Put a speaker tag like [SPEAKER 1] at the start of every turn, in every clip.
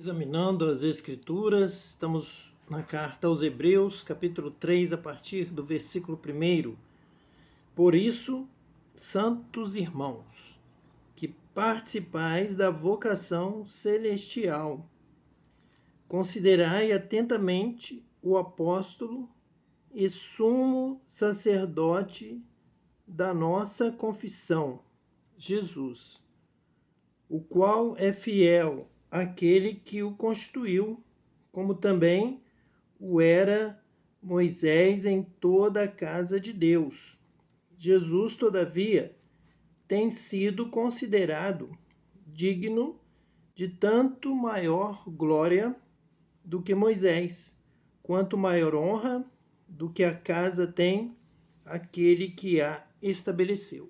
[SPEAKER 1] Examinando as Escrituras, estamos na carta aos Hebreus, capítulo 3, a partir do versículo 1. Por isso, santos irmãos, que participais da vocação celestial, considerai atentamente o apóstolo e sumo sacerdote da nossa confissão, Jesus, o qual é fiel àquele que o constituiu, como também o era Moisés em toda a casa de Deus. Jesus, todavia, tem sido considerado digno de tanto maior glória do que Moisés, quanto maior honra do que a casa tem aquele que a estabeleceu.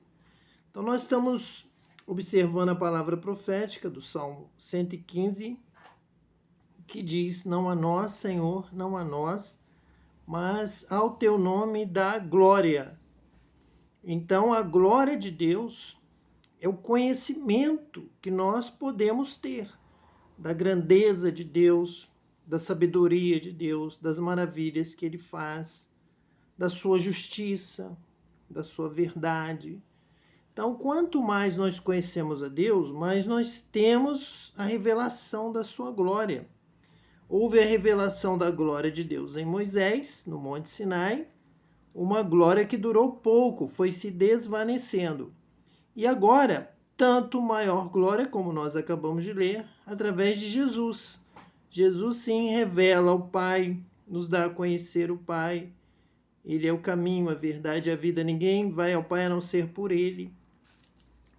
[SPEAKER 1] Então nós estamos observando a palavra profética do Salmo 115, que diz: não a nós, Senhor, não a nós, mas ao teu nome dá glória. Então a glória de Deus é o conhecimento que nós podemos ter da grandeza de Deus, da sabedoria de Deus, das maravilhas que Ele faz, da sua justiça, da sua verdade. Então, quanto mais nós conhecemos a Deus, mais nós temos a revelação da sua glória. Houve a revelação da glória de Deus em Moisés, no Monte Sinai, uma glória que durou pouco, foi se desvanecendo. E agora, tanto maior glória, como nós acabamos de ler, através de Jesus. Jesus sim revela o Pai, nos dá a conhecer o Pai. Ele é o caminho, a verdade e a vida. Ninguém vai ao Pai a não ser por Ele.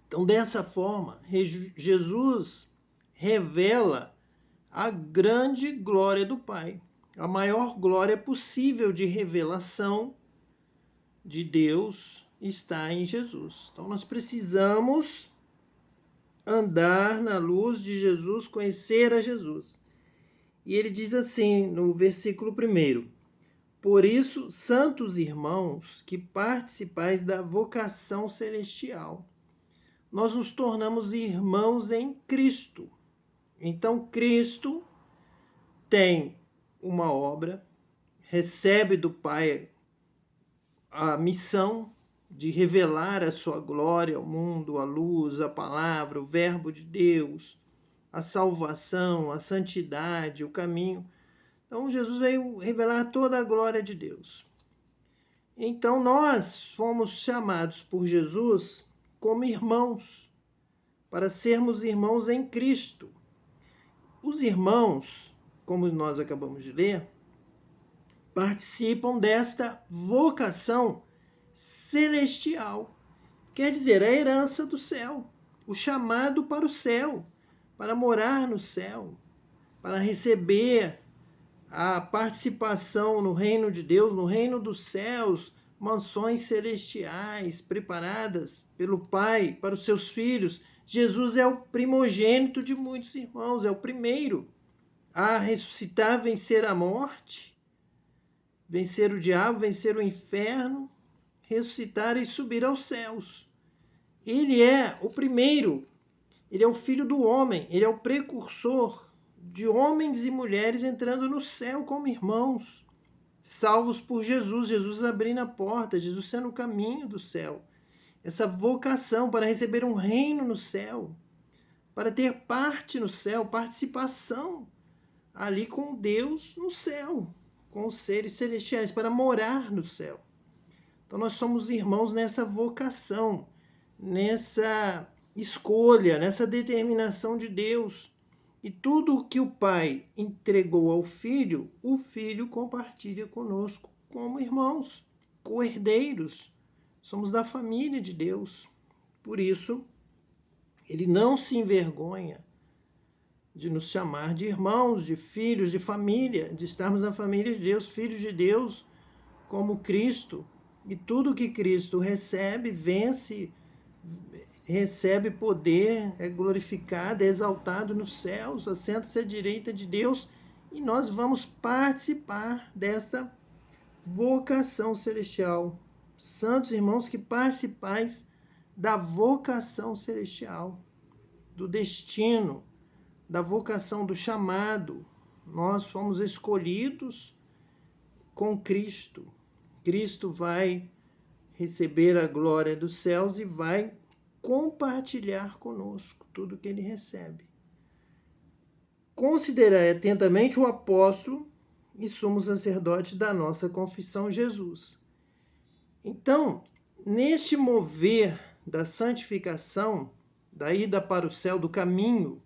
[SPEAKER 1] Então, dessa forma, Jesus revela a grande glória do Pai. A maior glória possível de revelação de Deus está em Jesus. Então, nós precisamos andar na luz de Jesus, conhecer a Jesus. E ele diz assim, no versículo 1: por isso, santos irmãos, que participais da vocação celestial, nós nos tornamos irmãos em Cristo. Então, Cristo tem uma obra, recebe do Pai a missão de revelar a sua glória ao mundo, a luz, a palavra, o verbo de Deus, a salvação, a santidade, o caminho. Então, Jesus veio revelar toda a glória de Deus. Então, nós fomos chamados por Jesus como irmãos, para sermos irmãos em Cristo. Os irmãos, como nós acabamos de ler, participam desta vocação celestial. Quer dizer, a herança do céu, o chamado para o céu, para morar no céu, para receber a participação no reino de Deus, no reino dos céus, mansões celestiais preparadas pelo Pai para os seus filhos. Jesus é o primogênito de muitos irmãos, é o primeiro a ressuscitar, vencer a morte, vencer o diabo, vencer o inferno, ressuscitar e subir aos céus. Ele é o primeiro, ele é o filho do homem, ele é o precursor de homens e mulheres entrando no céu como irmãos, salvos por Jesus, Jesus abrindo a porta, Jesus sendo o caminho do céu. Essa vocação para receber um reino no céu, para ter parte no céu, participação ali com Deus no céu, com os seres celestiais, para morar no céu. Então nós somos irmãos nessa vocação, nessa escolha, nessa determinação de Deus. E tudo o que o Pai entregou ao Filho, o Filho compartilha conosco como irmãos, co-herdeiros. Somos da família de Deus. Por isso, ele não se envergonha de nos chamar de irmãos, de filhos, de família, de estarmos na família de Deus, filhos de Deus, como Cristo. E tudo que Cristo recebe, vence, recebe poder, é glorificado, é exaltado nos céus, assenta-se à direita de Deus, e nós vamos participar desta vocação celestial. Santos irmãos, que participais da vocação celestial, do destino, da vocação, do chamado. Nós fomos escolhidos com Cristo. Cristo vai receber a glória dos céus e vai compartilhar conosco tudo que ele recebe. Considerai atentamente o apóstolo e sumo sacerdote da nossa confissão, Jesus. Então, neste mover da santificação, da ida para o céu, do caminho,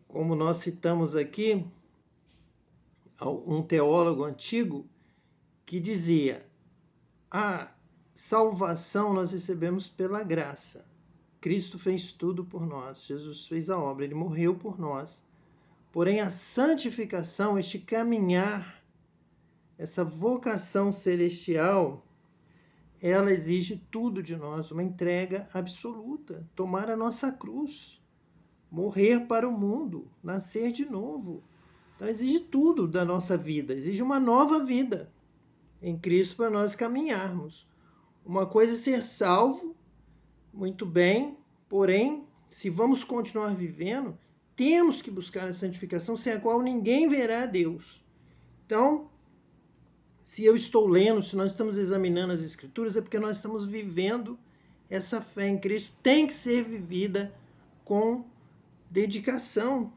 [SPEAKER 1] como nós citamos aqui, um teólogo antigo que dizia: a salvação nós recebemos pela graça. Cristo fez tudo por nós, Jesus fez a obra, ele morreu por nós. Porém, a santificação, este caminhar, essa vocação celestial, ela exige tudo de nós, uma entrega absoluta, tomar a nossa cruz, morrer para o mundo, nascer de novo. Então, exige tudo da nossa vida, exige uma nova vida em Cristo para nós caminharmos. Uma coisa é ser salvo, muito bem, porém, se vamos continuar vivendo, temos que buscar a santificação, sem a qual ninguém verá a Deus. Então, se eu estou lendo, se nós estamos examinando as Escrituras, é porque nós estamos vivendo essa fé em Cristo. Tem que ser vivida com dedicação,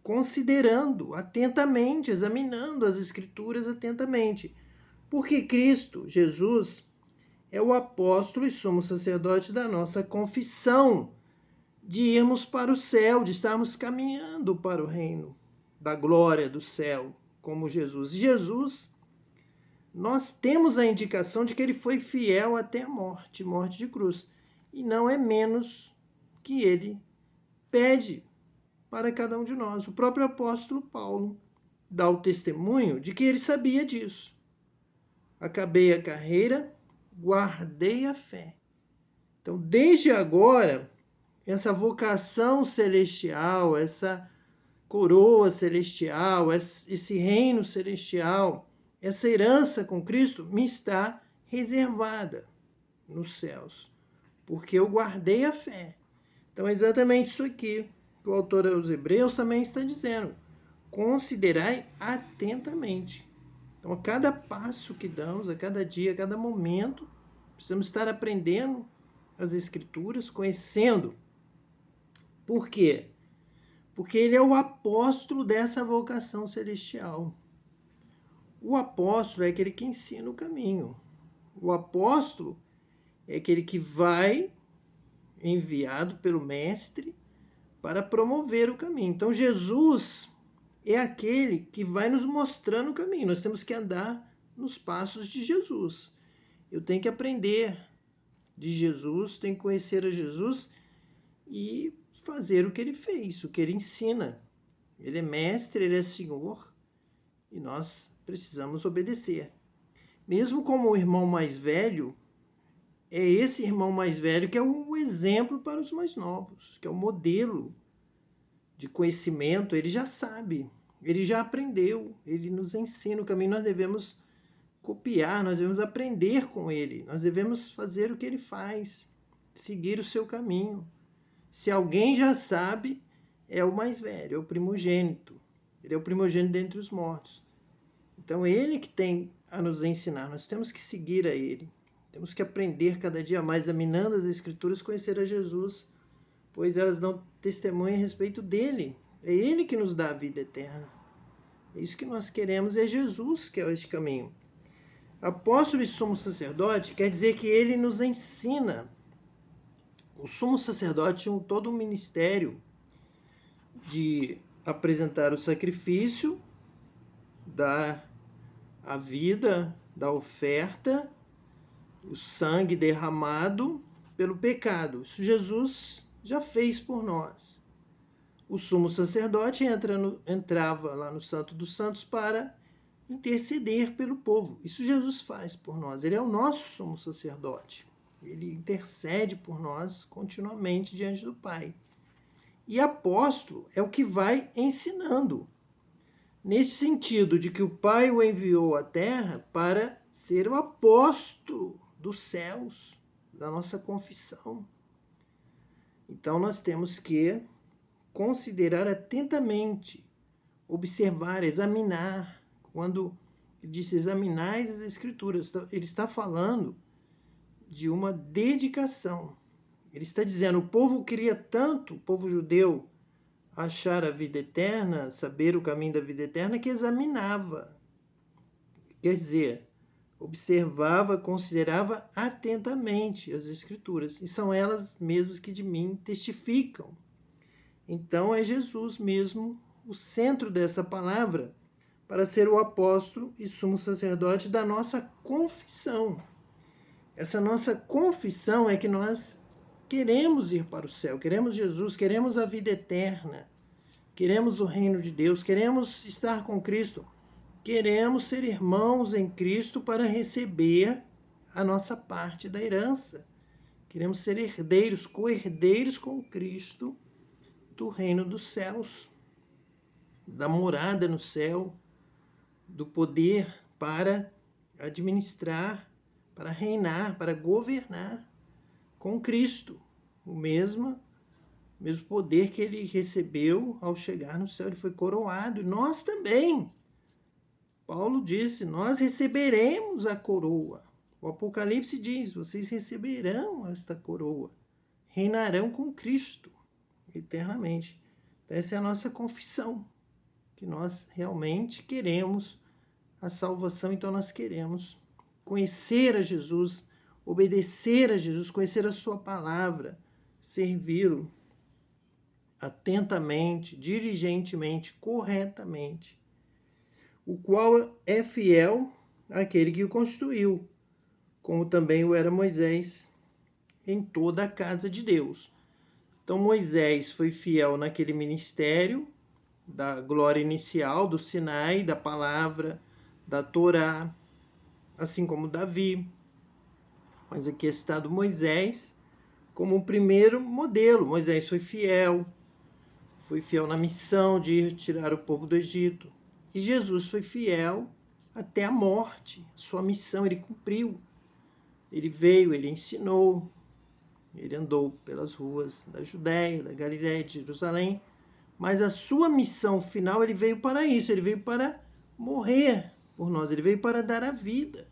[SPEAKER 1] considerando atentamente, examinando as Escrituras atentamente. Porque Cristo, Jesus, é o apóstolo e sumo sacerdote da nossa confissão, de irmos para o céu, de estarmos caminhando para o reino da glória do céu, como Jesus. Jesus, nós temos a indicação de que ele foi fiel até a morte, morte de cruz. E não é menos que ele pede para cada um de nós. O próprio apóstolo Paulo dá o testemunho de que ele sabia disso. Acabei a carreira, guardei a fé. Então, desde agora, essa vocação celestial, essa coroa celestial, esse reino celestial, essa herança com Cristo me está reservada nos céus, porque eu guardei a fé. Então é exatamente isso aqui que o autor aos Hebreus também está dizendo. Considerai atentamente. Então, a cada passo que damos, a cada dia, a cada momento, precisamos estar aprendendo as Escrituras, conhecendo. Por quê? Porque ele é o apóstolo dessa vocação celestial. O apóstolo é aquele que ensina o caminho. O apóstolo é aquele que vai enviado pelo mestre para promover o caminho. Então, Jesus é aquele que vai nos mostrando o caminho. Nós temos que andar nos passos de Jesus. Eu tenho que aprender de Jesus, tenho que conhecer a Jesus e fazer o que ele fez, o que ele ensina. Ele é mestre, ele é Senhor e nós precisamos obedecer. Mesmo como o irmão mais velho, é esse irmão mais velho que é o exemplo para os mais novos, que é o modelo de conhecimento. Ele já sabe, ele já aprendeu, ele nos ensina o caminho. Nós devemos copiar, nós devemos aprender com ele, nós devemos fazer o que ele faz, seguir o seu caminho. Se alguém já sabe, é o mais velho, é o primogênito. Ele é o primogênito dentre os mortos. Então, ele que tem a nos ensinar. Nós temos que seguir a ele. Temos que aprender cada dia mais, examinando as Escrituras, conhecer a Jesus, pois elas dão testemunho a respeito dele. É ele que nos dá a vida eterna. É isso que nós queremos, é Jesus que é este caminho. Apóstolo e sumo sacerdote quer dizer que ele nos ensina. O sumo sacerdote tinha todo um ministério de apresentar o sacrifício, dar a vida, da oferta, o sangue derramado pelo pecado. Isso Jesus já fez por nós. O sumo sacerdote entrava lá no Santo dos Santos para interceder pelo povo. Isso Jesus faz por nós. Ele é o nosso sumo sacerdote. Ele intercede por nós continuamente diante do Pai. E apóstolo é o que vai ensinando. Nesse sentido de que o Pai o enviou à terra para ser o apóstolo dos céus, da nossa confissão. Então nós temos que considerar atentamente, observar, examinar. Quando ele diz examinais as Escrituras, ele está falando de uma dedicação. Ele está dizendo, o povo queria tanto, o povo judeu, achar a vida eterna, saber o caminho da vida eterna, que examinava. Quer dizer, observava, considerava atentamente as Escrituras. E são elas mesmas que de mim testificam. Então é Jesus mesmo o centro dessa palavra para ser o apóstolo e sumo sacerdote da nossa confissão. Essa nossa confissão é que nós queremos ir para o céu, queremos Jesus, queremos a vida eterna, queremos o reino de Deus, queremos estar com Cristo, queremos ser irmãos em Cristo para receber a nossa parte da herança. Queremos ser herdeiros, co-herdeiros com Cristo do reino dos céus, da morada no céu, do poder para administrar, para reinar, para governar com Cristo. O mesmo poder que ele recebeu ao chegar no céu, ele foi coroado. E nós também. Paulo disse, nós receberemos a coroa. O Apocalipse diz, vocês receberão esta coroa. Reinarão com Cristo eternamente. Então, essa é a nossa confissão, que nós realmente queremos a salvação, então nós queremos conhecer a Jesus, obedecer a Jesus, conhecer a sua palavra, servi-lo atentamente, diligentemente, corretamente, o qual é fiel àquele que o constituiu, como também o era Moisés em toda a casa de Deus. Então Moisés foi fiel naquele ministério da glória inicial do Sinai, da palavra, da Torá, assim como Davi. Mas aqui é citado Moisés como o primeiro modelo. Moisés foi fiel na missão de ir tirar o povo do Egito. E Jesus foi fiel até a morte. Sua missão ele cumpriu. Ele veio, ele ensinou, ele andou pelas ruas da Judéia, da Galiléia, de Jerusalém. Mas a sua missão final, ele veio para isso. Ele veio para morrer por nós. Ele veio para dar a vida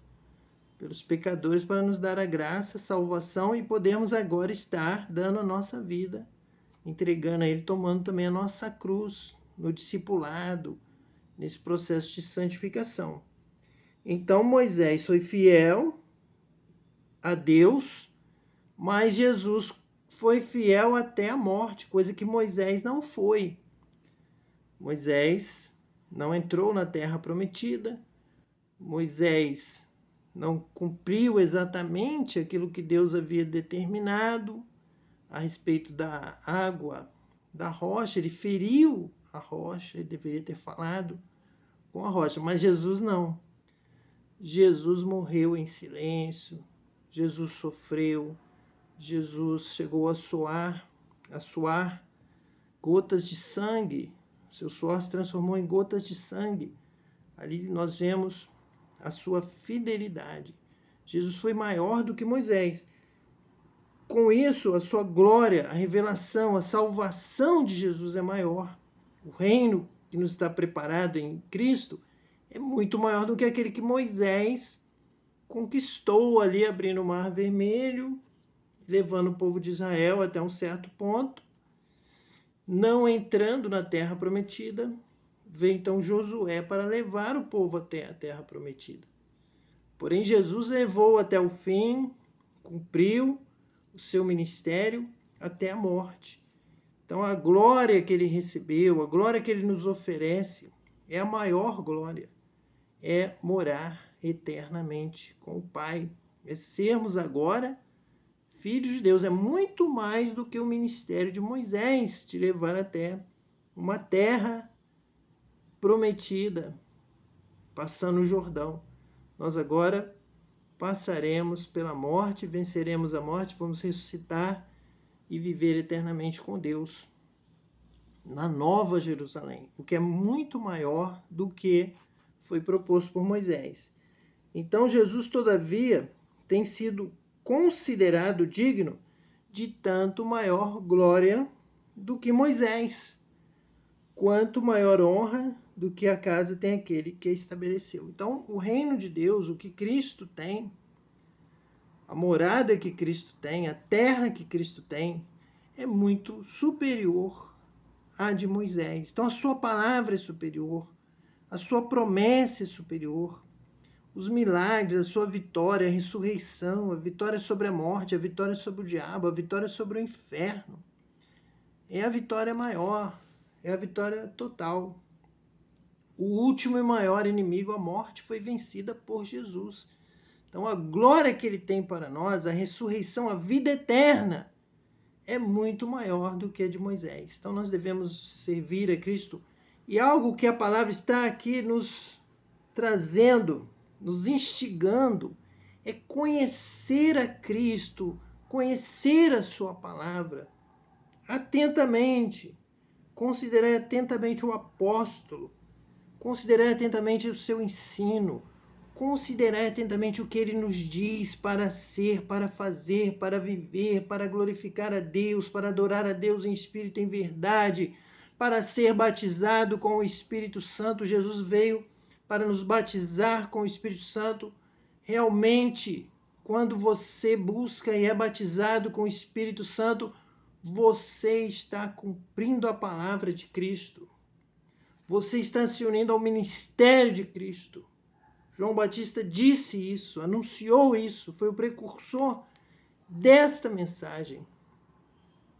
[SPEAKER 1] pelos pecadores, para nos dar a graça, a salvação e podermos agora estar dando a nossa vida, entregando a ele, tomando também a nossa cruz no discipulado, nesse processo de santificação. Então Moisés foi fiel a Deus, mas Jesus foi fiel até a morte, coisa que Moisés não foi. Moisés não entrou na terra prometida, Moisés não cumpriu exatamente aquilo que Deus havia determinado a respeito da água, da rocha. Ele feriu a rocha, ele deveria ter falado com a rocha, mas Jesus não. Jesus morreu em silêncio, Jesus sofreu, Jesus chegou a suar gotas de sangue, seu suor se transformou em gotas de sangue. Ali nós vemos a sua fidelidade. Jesus foi maior do que Moisés. Com isso, a sua glória, a revelação, a salvação de Jesus é maior. O reino que nos está preparado em Cristo é muito maior do que aquele que Moisés conquistou ali, abrindo o Mar Vermelho, levando o povo de Israel até um certo ponto, não entrando na Terra Prometida. Veio então Josué para levar o povo até a Terra Prometida. Porém, Jesus levou até o fim, cumpriu o seu ministério até a morte. Então, a glória que ele recebeu, a glória que ele nos oferece, é a maior glória. É morar eternamente com o Pai. É sermos agora filhos de Deus. É muito mais do que o ministério de Moisés, te levar até uma terra prometida, passando o Jordão. Nós agora passaremos pela morte, venceremos a morte, vamos ressuscitar e viver eternamente com Deus na Nova Jerusalém, o que é muito maior do que foi proposto por Moisés. Então Jesus, todavia, tem sido considerado digno de tanto maior glória do que Moisés. Quanto maior honra do que a casa tem aquele que a estabeleceu. Então, o reino de Deus, o que Cristo tem, a morada que Cristo tem, a terra que Cristo tem, é muito superior à de Moisés. Então, a sua palavra é superior, a sua promessa é superior, os milagres, a sua vitória, a ressurreição, a vitória sobre a morte, a vitória sobre o diabo, a vitória sobre o inferno. É a vitória maior, é a vitória total. O último e maior inimigo, a morte, foi vencida por Jesus. Então, a glória que ele tem para nós, a ressurreição, a vida eterna, é muito maior do que a de Moisés. Então, nós devemos servir a Cristo. E algo que a palavra está aqui nos trazendo, nos instigando, é conhecer a Cristo, conhecer a sua palavra atentamente, considerar atentamente o apóstolo, considerar atentamente o seu ensino, considerar atentamente o que ele nos diz para ser, para fazer, para viver, para glorificar a Deus, para adorar a Deus em espírito e em verdade, para ser batizado com o Espírito Santo. Jesus veio para nos batizar com o Espírito Santo. Realmente, quando você busca e é batizado com o Espírito Santo, você está cumprindo a palavra de Cristo. Você está se unindo ao ministério de Cristo. João Batista disse isso, anunciou isso, foi o precursor desta mensagem.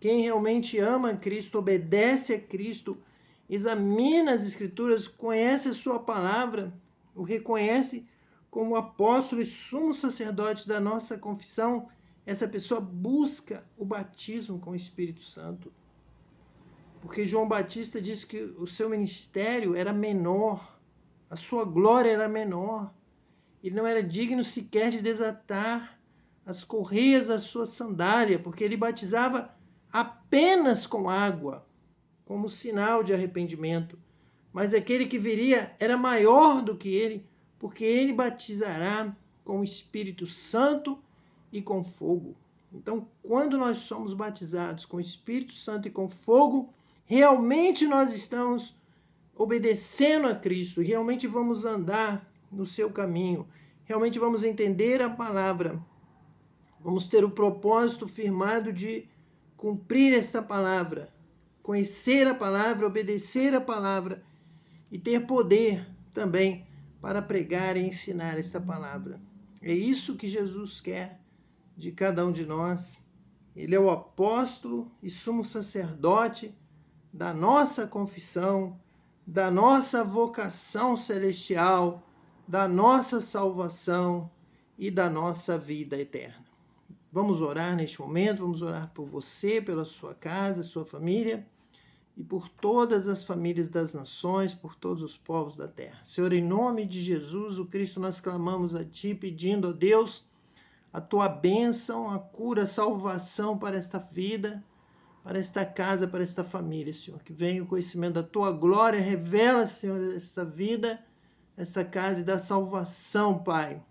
[SPEAKER 1] Quem realmente ama a Cristo, obedece a Cristo, examina as Escrituras, conhece a sua palavra, o reconhece como apóstolo e sumo sacerdote da nossa confissão, essa pessoa busca o batismo com o Espírito Santo. Porque João Batista disse que o seu ministério era menor, a sua glória era menor. Ele não era digno sequer de desatar as correias da sua sandália, porque ele batizava apenas com água, como sinal de arrependimento. Mas aquele que viria era maior do que ele, porque ele batizará com o Espírito Santo e com fogo. Então, quando nós somos batizados com o Espírito Santo e com fogo, realmente nós estamos obedecendo a Cristo, realmente vamos andar no seu caminho, realmente vamos entender a palavra, vamos ter o propósito firmado de cumprir esta palavra, conhecer a palavra, obedecer a palavra e ter poder também para pregar e ensinar esta palavra. É isso que Jesus quer de cada um de nós. Ele é o apóstolo e sumo sacerdote da nossa confissão, da nossa vocação celestial, da nossa salvação e da nossa vida eterna. Vamos orar neste momento, vamos orar por você, pela sua casa, sua família e por todas as famílias das nações, por todos os povos da terra. Senhor, em nome de Jesus, o Cristo, nós clamamos a Ti, pedindo a Deus a Tua bênção, a cura, a salvação para esta vida, para esta casa, para esta família, Senhor. Que venha o conhecimento da Tua glória, revela, Senhor, esta vida, esta casa e da salvação, Pai,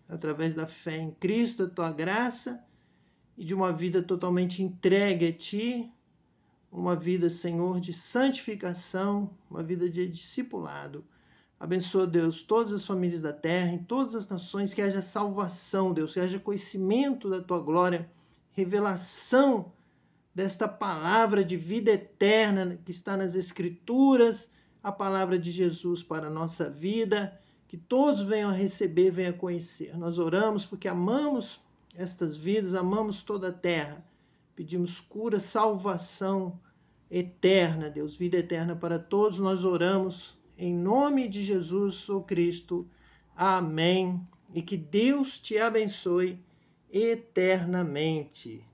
[SPEAKER 1] através da fé em Cristo, da Tua graça e de uma vida totalmente entregue a Ti, uma vida, Senhor, de santificação, uma vida de discipulado. Abençoa, Deus, todas as famílias da terra, em todas as nações, que haja salvação, Deus, que haja conhecimento da Tua glória, revelação desta palavra de vida eterna que está nas Escrituras, a palavra de Jesus para a nossa vida, que todos venham a receber, venham a conhecer. Nós oramos porque amamos estas vidas, amamos toda a terra. Pedimos cura, salvação eterna, Deus, vida eterna para todos. Nós oramos em nome de Jesus, o Cristo. Amém. E que Deus te abençoe eternamente.